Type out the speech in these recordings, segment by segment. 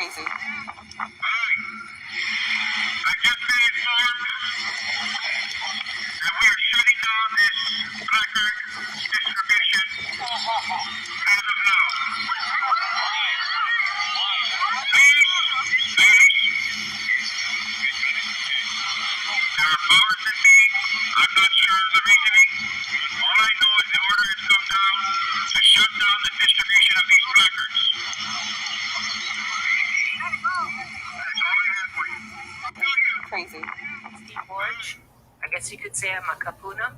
crazy. I just been informed that we are shutting down this placard distribution as of now. Please, there are powers that be. I'm not sure of the reasoning. All I know is the order has come down to shut down the distribution of these placards. That's all I have for you. Crazy. Steve Orange. I guess you could say I'm a kapuna.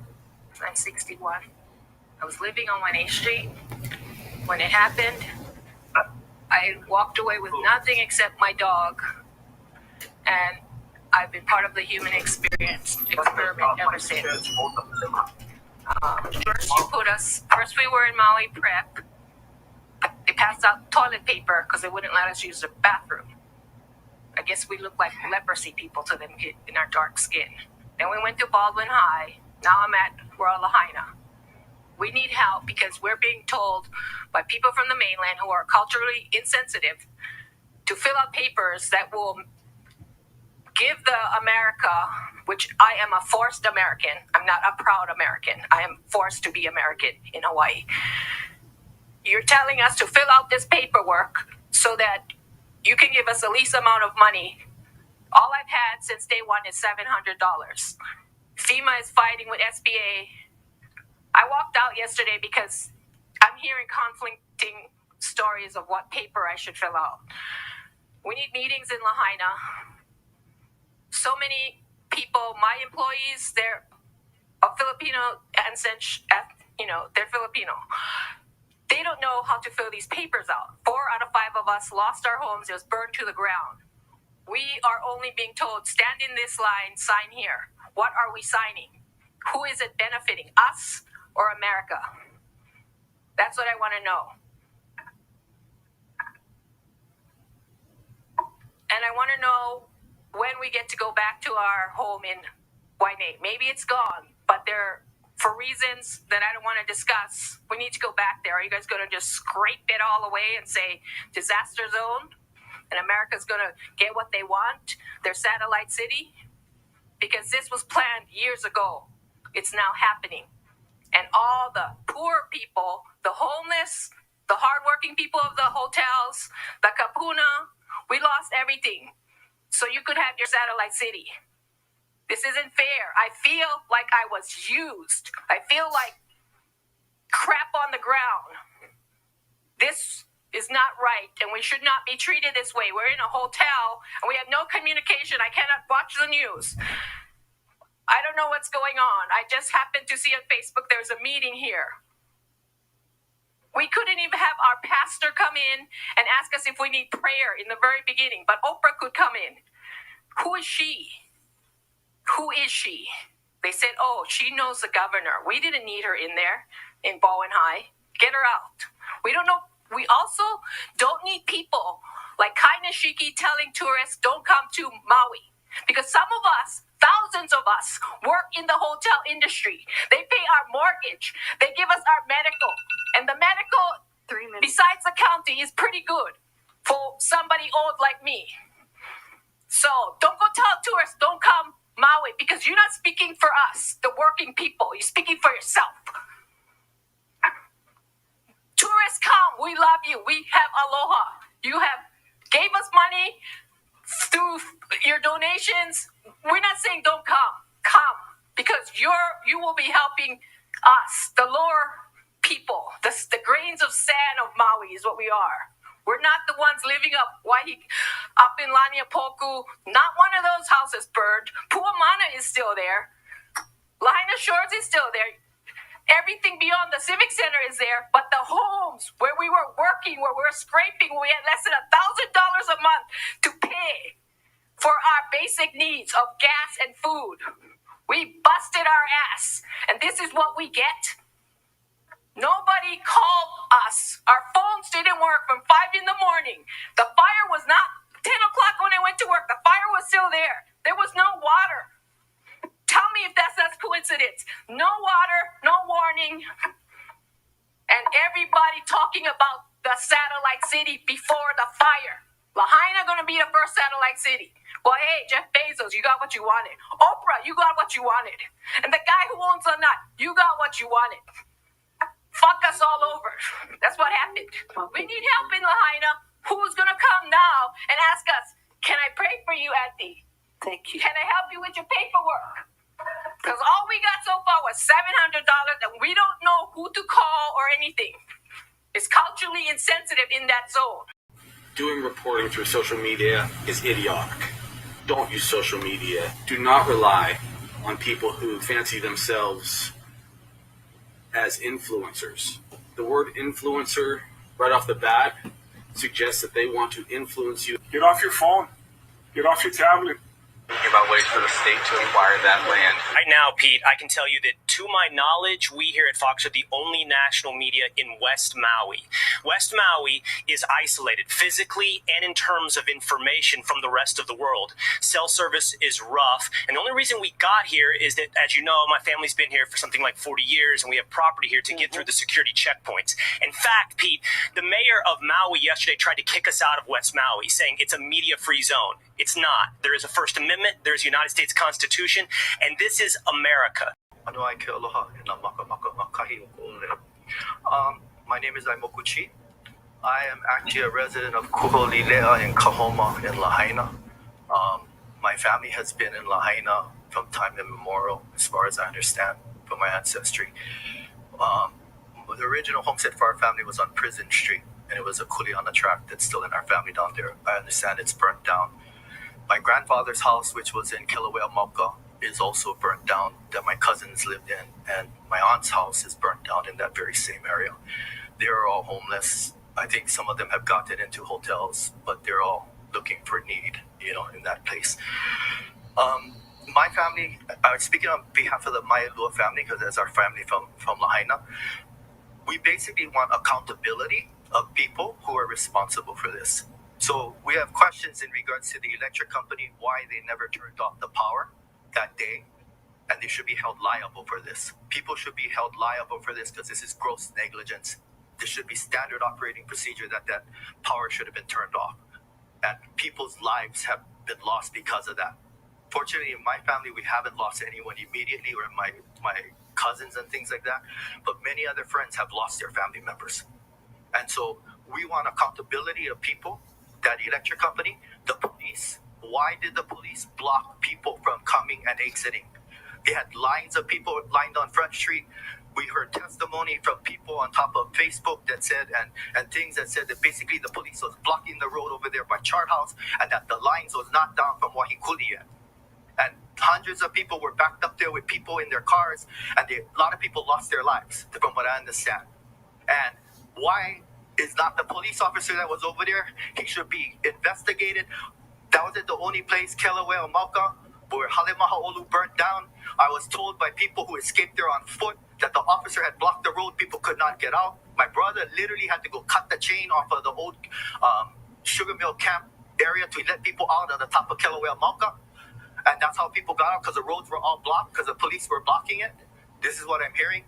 I'm 61. I was living on 1A Street when it happened. I walked away with nothing except my dog. And I've been part of the human experiment ever since. First we were in Maui prep. They passed out toilet paper because they wouldn't let us use the bathroom. I guess we look like leprosy people to them in our dark skin. Then we went to Baldwin High. Now I'm at Royal Lahaina. We need help because we're being told by people from the mainland who are culturally insensitive to fill out papers that will give the America, which I am a forced American. I'm not a proud American. I am forced to be American in Hawaii. You're telling us to fill out this paperwork so that you can give us the least amount of money. All I've had since day one is $700. FEMA is fighting with SBA. I walked out yesterday because I'm hearing conflicting stories of what paper I should fill out. We need meetings in Lahaina. So many people, my employees, they're a Filipino ancestry, they're Filipino. They don't know how to fill these papers out. 4 out of 5 of us lost our homes. It was burned to the ground. We are only being told, stand in this line, sign here. What are we signing? Who is it benefiting, us or America? That's what I want to know. And I want to know when we get to go back to our home in Wainea. Maybe it's gone, but for reasons that I don't want to discuss, we need to go back there. Are you guys going to just scrape it all away and say disaster zone? And America's going to get what they want, their satellite city? Because this was planned years ago. It's now happening. And all the poor people, the homeless, the hardworking people of the hotels, the kapuna, we lost everything. So you could have your satellite city. This isn't fair. I feel like I was used. I feel like crap on the ground. This is not right, and we should not be treated this way. We're in a hotel, and we have no communication. I cannot watch the news. I don't know what's going on. I just happened to see on Facebook there's a meeting here. We couldn't even have our pastor come in and ask us if we need prayer in the very beginning, but Oprah could come in. Who is she? Who is she? They said, oh, she knows the governor. We didn't need her in there in Bowen High. Get her out. We don't know. We also don't need people like Kai Nishiki telling tourists don't come to Maui. Because some of us, thousands of us, work in the hotel industry. They pay our mortgage. They give us our medical. And the medical, besides the county, is pretty good for somebody old like me. So don't go tell tourists, don't come Maui, because you're not speaking for us, the working people. You're speaking for yourself. Tourists come. We love you. We have aloha. You have gave us money through your donations. We're not saying don't come. Come. Because you will be helping us, the lower people. The grains of sand of Maui is what we are. We're not the ones living up in Laniapoku. Not one of those houses burned. Puamana is still there. Lahaina Shores is still there. Everything beyond the Civic Center is there, but the homes where we were working, where we were scraping, where we had less than $1,000 a month to pay for our basic needs of gas and food. We busted our ass, and this is what we get. Nobody called us. Our phones didn't work from 5 in the morning. The fire was not 10 o'clock when I went to work. The fire was still there. There was no water. Tell me if that's coincidence. No water, no warning. And everybody talking about the satellite city before the fire. Lahaina gonna be the first satellite city. Well, hey, Jeff Bezos, you got what you wanted. Oprah, you got what you wanted. And the guy who owns the nut, you got what you wanted. Fuck us all over. That's what happened. We need help in Lahaina. Who's gonna come now and ask us, can I pray for you, Auntie? Thank you. Can I help you with your paperwork? Because all we got so far was $700 and we don't know who to call or anything. It's culturally insensitive in that zone. Doing reporting through social media is idiotic. Don't use social media. Do not rely on people who fancy themselves as influencers. The word influencer, right off the bat, suggests that they want to influence you. Get off your phone. Get off your tablet. Thinking about ways for the state to acquire that land. Right now, Pete, I can tell you that to my knowledge, we here at Fox are the only national media in West Maui. West Maui is isolated physically and in terms of information from the rest of the world. Cell service is rough, and the only reason we got here is that, as you know, my family's been here for something like 40 years, and we have property here to get through the security checkpoints. In fact, Pete, the mayor of Maui yesterday tried to kick us out of West Maui, saying it's a media-free zone. It's not. There is a First Amendment, there's the United States Constitution, and this is America. My name is Aimokuchi. I am actually a resident of Kuholilea in Kahoma in Lahaina. My family has been in Lahaina from time immemorial, as far as I understand from my ancestry. The original homestead for our family was on Prison Street, and it was a kuleana tract that's still in our family down there. I understand it's burnt down. My grandfather's house, which was in Kilauea, Mauka, is also burnt down, that my cousins lived in, and my aunt's house is burnt down in that very same area. They're all homeless. I think some of them have gotten into hotels, but they're all looking for need, in that place. My family, I'm speaking on behalf of the Maialua family, because that's our family from Lahaina. We basically want accountability of people who are responsible for this. So we have questions in regards to the electric company, why they never turned off the power that day, and they should be held liable for this. People should be held liable for this because this is gross negligence. This should be standard operating procedure that power should have been turned off. And people's lives have been lost because of that. Fortunately, in my family, we haven't lost anyone immediately, or my cousins and things like that, but many other friends have lost their family members. And so we want accountability of people, that electric company, the police. Why did the police block people from coming and exiting? They had lines of people lined on Front Street. We heard testimony from people on top of Facebook that said, and things that said that basically the police was blocking the road over there by Chart House, and that the lines was not down from Wahikuli yet. And hundreds of people were backed up there with people in their cars, and a lot of people lost their lives, from what I understand. And why is not the police officer that was over there? He should be investigated. That wasn't the only place, Kilauea or Mauka, where Halemaha'olu burnt down. I was told by people who escaped there on foot that the officer had blocked the road. People could not get out. My brother literally had to go cut the chain off of the old sugar mill camp area to let people out of the top of Kilauea, Mauka. And that's how people got out, because the roads were all blocked, because the police were blocking it. This is what I'm hearing.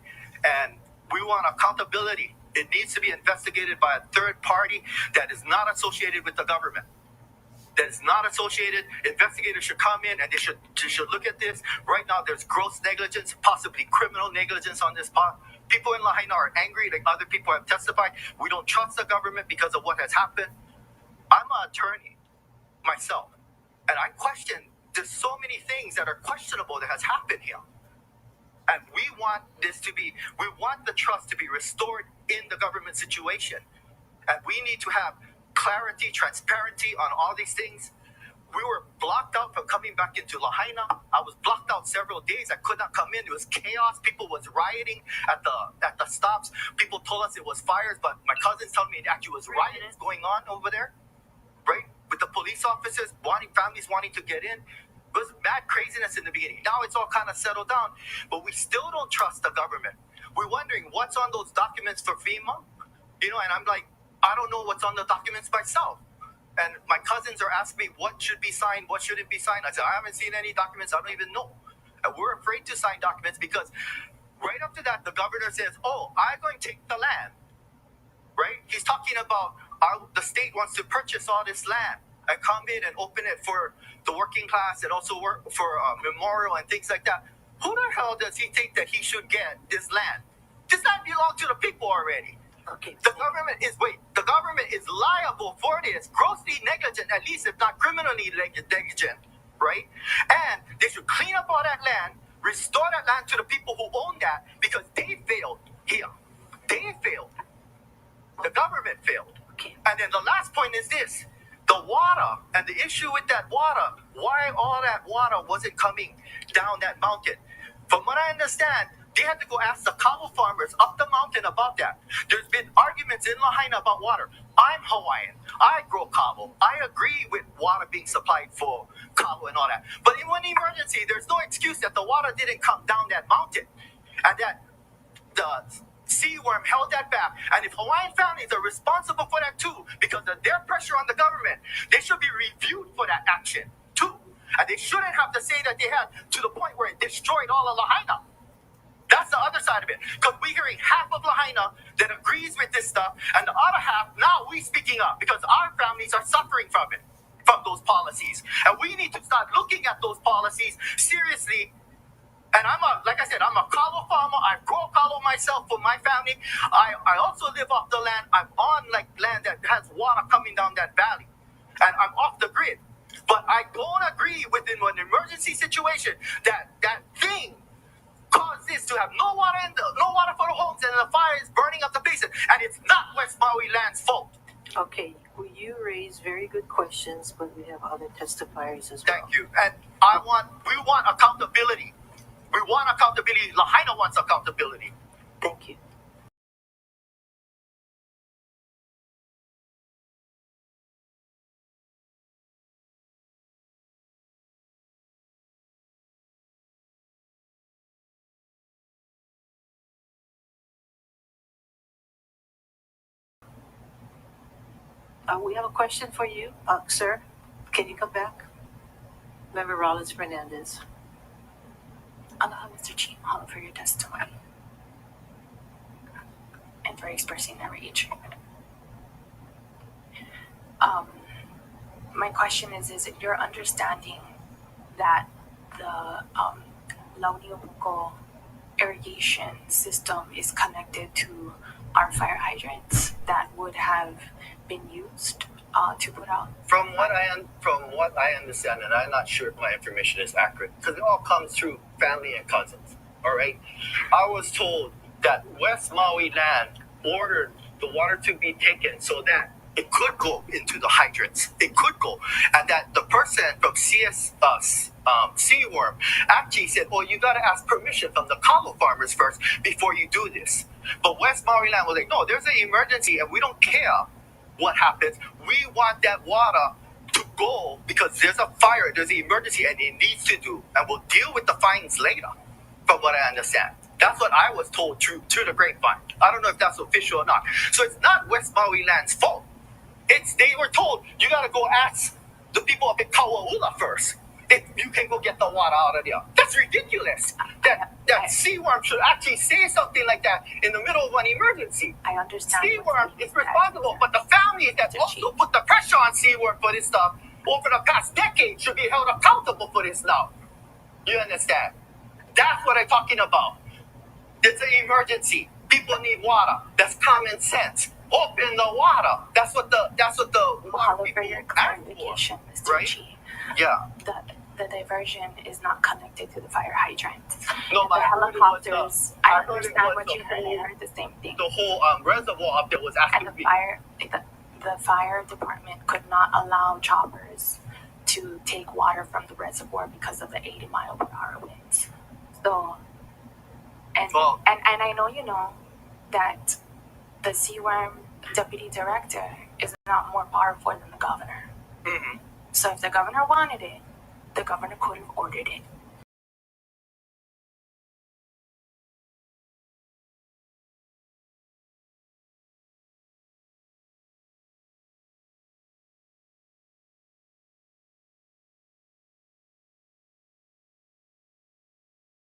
And we want accountability. It needs to be investigated by a third party that is not associated with the government. That is not associated. Investigators should come in and they should look at this. Right now, there's gross negligence, possibly criminal negligence on this part. People in Lahaina are angry, like other people have testified. We don't trust the government because of what has happened. I'm an attorney myself, and I question, there's so many things that are questionable that has happened here. And we want the trust to be restored in the government situation. And we need to have clarity, transparency on all these things. We were blocked out from coming back into Lahaina. I was blocked out several days. I could not come in. It was chaos. People was rioting at the stops. People told us it was fires, but my cousins told me it actually was riots going on over there, right? With the police officers families wanting to get in. It was mad craziness in the beginning. Now it's all kind of settled down, but we still don't trust the government. We're wondering what's on those documents for FEMA, and I'm like, I don't know what's on the documents myself. And my cousins are asking me what should be signed, what shouldn't be signed. I said, I haven't seen any documents. I don't even know. And we're afraid to sign documents because right after that, the governor says, I'm going to take the land, right? He's talking about the state wants to purchase all this land. and come in and open it for the working class and also work for memorial and things like that, who the hell does he think that he should get this land? This land belongs to the people already. Okay. The government is liable for this, grossly negligent, at least if not criminally negligent, right? And they should clean up all that land, restore that land to the people who own that, because they failed here. They failed. The government failed. Okay. And then the last point is this: the water and the issue with that water. Why all that water wasn't coming down that mountain? From what I understand, they had to go ask the cattle farmers up the mountain about that. There's been arguments in Lahaina about water. I'm Hawaiian. I grow cattle. I agree with water being supplied for cattle and all that. But in one emergency, there's no excuse that the water didn't come down that mountain, and that the sea worm held that back. And if Hawaiian families are responsible for that too, because of their pressure on the government, they should be reviewed for that action too. And they shouldn't have to say that they had to the point where it destroyed all of Lahaina. That's the other side of it. Because we're hearing half of Lahaina that agrees with this stuff, and the other half, now we speaking up because our families are suffering from it, from those policies. And we need to start looking at those policies seriously. And like I said, I'm a cattle farmer. I grow cattle myself for my family. I also live off the land. I'm on land that has water coming down that valley. And I'm off the grid. But I don't agree within an emergency situation that thing caused this to have no water for the homes, and the fire is burning up the basin. And it's not West Maui land's fault. Okay, well, you raise very good questions, but we have other testifiers as well. Thank you. And we want accountability. We want accountability. Lahaina wants accountability. Thank you. We have a question for you, sir. Can you come back? Member Rollins Fernandez. Aloha, Mr. Chief, mahalo for your testimony and for expressing that rage. My question is it your understanding that the Launiupuko irrigation system is connected to our fire hydrants that would have been used to put out? From what I understand, and I'm not sure if my information is accurate, because it all comes through family and cousins. All right, I was told that West Maui land ordered the water to be taken so that it could go into the hydrants. It could go, and that the person from Seaworm actually said, "Oh, you got to ask permission from the cattle farmers first before you do this." But West Maui land was like, "No, there's an emergency, and we don't care what happens. We want that water to go because there's a fire, there's an emergency, and it needs to do, and we'll deal with the fines later." From what I understand, that's what I was told through the grapevine. I don't know if that's official or not. So it's not West Maui land's fault. They were told you got to go ask the people up in Kauaula first if you can go get the water out of there. That's ridiculous. That Seaworm should actually say something like that in the middle of an emergency. I understand. Seaworm is responsible, but the families that also put the pressure on Seaworm for this stuff over the past decade should be held accountable for this now. You understand? That's what I'm talking about. It's an emergency. People need water. That's common sense. Open the water. That's what the water people for your ask clarification, for, Mr. right? Chi. Yeah. The diversion is not connected to the fire hydrant. No, The but helicopters, I I heard it understand was what the you heard. whole- I heard the same thing. The whole reservoir up there was asked And to the be. fire department could not allow choppers to take water from the reservoir because of the 80-mile-per-hour winds. So, and I know you know that the Seaworm deputy director is not more powerful than the governor. Mhm. So if the governor wanted it, the governor could have ordered it.